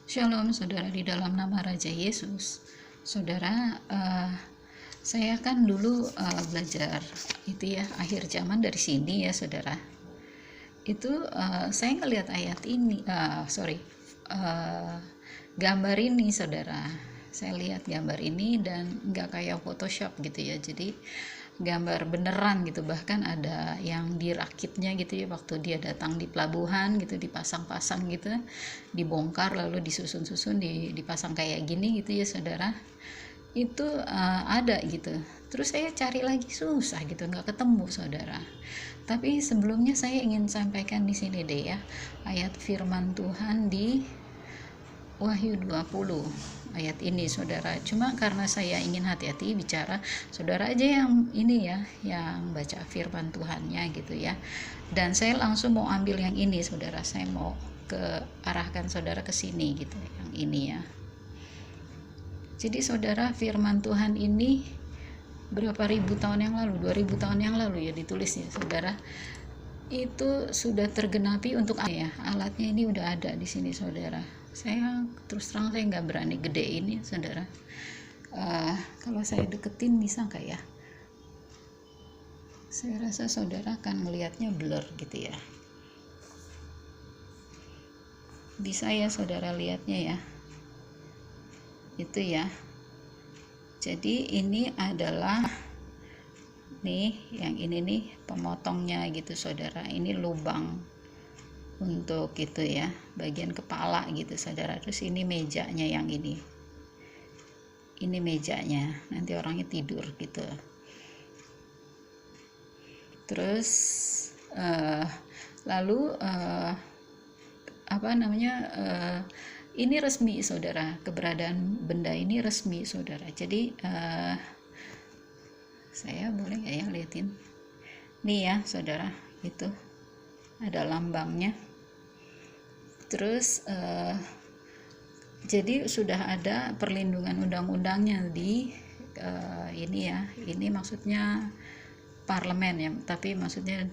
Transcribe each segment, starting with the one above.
Shalom saudara di dalam nama Raja Yesus. Saudara, saya kan dulu belajar itu ya, akhir zaman dari sini ya saudara. Itu saya ngelihat ayat ini, gambar ini saudara. Saya lihat gambar ini dan nggak kayak Photoshop gitu ya, jadi gambar beneran gitu, bahkan ada yang dirakitnya gitu ya, waktu dia datang di pelabuhan gitu, dipasang-pasang gitu, dibongkar lalu disusun-susun, dipasang kayak gini gitu ya saudara. Itu ada gitu, terus saya cari lagi susah gitu, nggak ketemu saudara. Tapi sebelumnya saya ingin sampaikan di sini deh ya, ayat firman Tuhan di Wahyu 20 ayat ini saudara. Cuma karena saya ingin hati-hati bicara, saudara aja yang ini ya, yang baca firman Tuhannya gitu ya. Dan saya langsung mau ambil yang ini saudara, saya mau arahkan saudara ke sini gitu, yang ini ya. Jadi saudara, firman Tuhan ini berapa ribu tahun yang lalu, 2000 tahun yang lalu ya ditulis ya saudara. Itu sudah tergenapi untuk ya, alatnya ini udah ada di sini saudara. Saya terus terang saya nggak berani gede ini saudara. Kalau saya deketin bisa nggak ya? Saya rasa saudara akan melihatnya blur gitu ya. Bisa ya saudara lihatnya ya, itu ya. Jadi ini adalah nih, yang ini nih pemotongnya gitu saudara. Ini lubang untuk gitu ya, bagian kepala gitu saudara. Terus ini mejanya, yang ini mejanya, nanti orangnya tidur gitu. Terus lalu ini resmi saudara, keberadaan benda ini resmi saudara. Jadi saya boleh nggak ya liatin nih ya saudara, itu ada lambangnya. Terus jadi sudah ada perlindungan undang-undangnya di ini ya, ini maksudnya parlemen ya, tapi maksudnya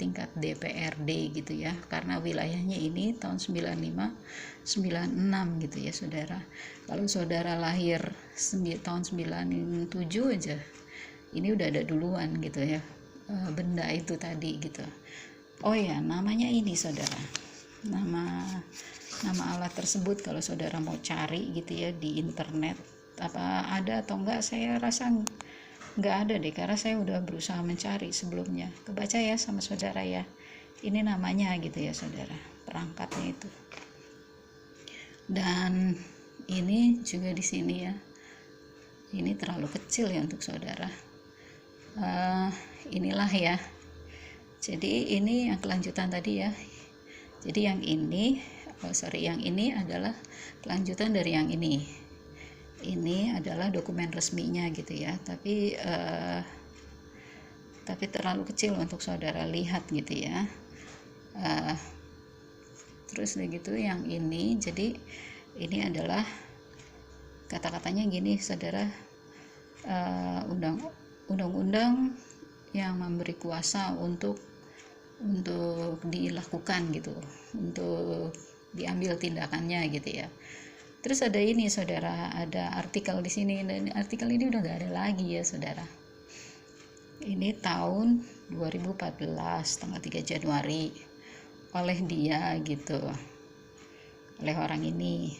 tingkat DPRD gitu ya, karena wilayahnya ini tahun 95 96 gitu ya saudara. Kalau saudara lahir tahun 97 aja, ini udah ada duluan gitu ya, benda itu tadi gitu. Oh ya, namanya ini saudara, nama alat tersebut kalau saudara mau cari gitu ya di internet, apa ada atau enggak, saya rasa nggak ada deh, karena saya udah berusaha mencari sebelumnya. Kebaca ya sama saudara ya, ini namanya gitu ya saudara, perangkatnya itu. Dan ini juga di sini ya, ini terlalu kecil ya untuk saudara. Inilah ya, jadi ini yang kelanjutan tadi ya. Jadi yang ini yang ini adalah kelanjutan dari yang ini. Ini adalah dokumen resminya gitu ya, tapi terlalu kecil untuk saudara lihat gitu ya. Terus begitu yang ini, jadi ini adalah kata-katanya gini saudara, undang-undang yang memberi kuasa untuk dilakukan gitu, untuk diambil tindakannya gitu ya. Terus ada ini saudara, ada artikel di sini, dan artikel ini udah gak ada lagi ya saudara. Ini tahun 2014 tanggal 3 Januari oleh dia gitu, oleh orang ini.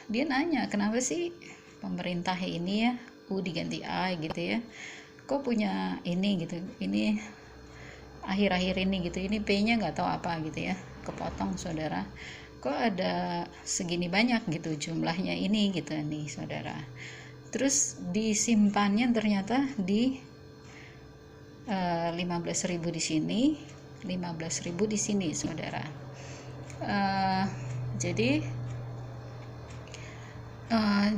Dia nanya, kenapa sih pemerintah ini ya, U diganti A gitu ya, kok punya ini gitu, ini akhir-akhir ini gitu, ini P-nya nggak tahu apa gitu ya, kepotong saudara, kok ada segini banyak gitu jumlahnya ini gitu nih saudara. Terus disimpannya ternyata di 15.000 di sini, 15.000 di sini saudara.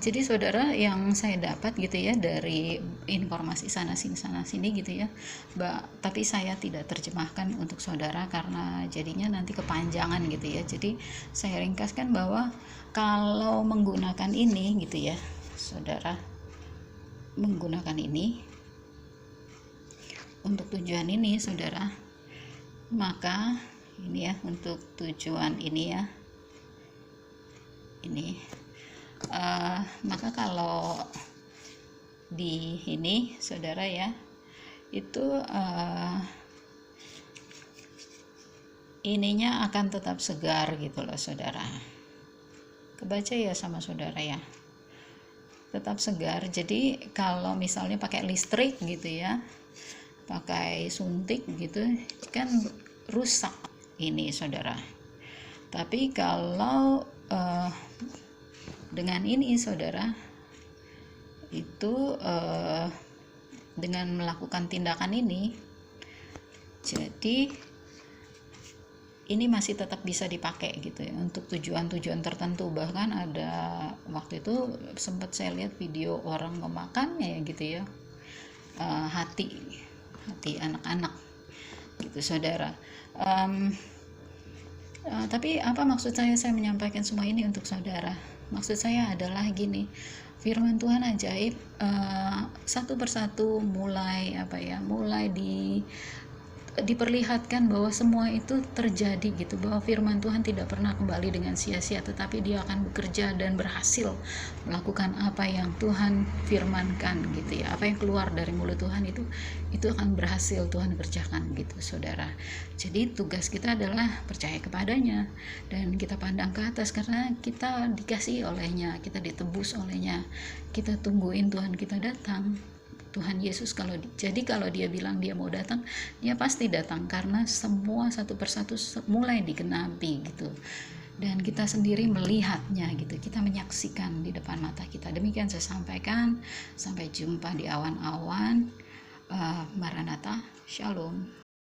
Jadi saudara, yang saya dapat gitu ya dari informasi sana sini gitu ya, tapi saya tidak terjemahkan untuk saudara karena jadinya nanti kepanjangan gitu ya. Jadi saya ringkaskan bahwa kalau menggunakan ini gitu ya saudara, menggunakan ini untuk tujuan ini saudara, maka ini ya untuk tujuan ini ya, ini. Maka kalau di ini saudara ya, itu ininya akan tetap segar gitu loh saudara. Kebaca ya sama saudara ya, tetap segar. Jadi kalau misalnya pakai listrik gitu ya, pakai suntik gitu kan rusak ini saudara. Tapi kalau dengan ini saudara, itu dengan melakukan tindakan ini, jadi ini masih tetap bisa dipakai gitu ya untuk tujuan-tujuan tertentu. Bahkan ada waktu itu sempat saya lihat video orang memakannya ya gitu ya, hati anak-anak gitu saudara. Tapi apa maksud saya menyampaikan semua ini untuk saudara? Maksud saya adalah gini, firman Tuhan ajaib, satu persatu mulai diperlihatkan bahwa semua itu terjadi gitu, bahwa firman Tuhan tidak pernah kembali dengan sia-sia, tetapi dia akan bekerja dan berhasil melakukan apa yang Tuhan firmankan gitu ya. Apa yang keluar dari mulut Tuhan itu akan berhasil Tuhan kerjakan gitu saudara. Jadi tugas kita adalah percaya kepadanya dan kita pandang ke atas, karena kita dikasihi olehnya, kita ditebus olehnya. Kita tungguin Tuhan kita datang. Tuhan Yesus kalau dia bilang dia mau datang, dia pasti datang, karena semua satu persatu mulai digenapi gitu. Dan kita sendiri melihatnya gitu, kita menyaksikan di depan mata kita. Demikian saya sampaikan. Sampai jumpa di awan-awan. Maranatha, Shalom.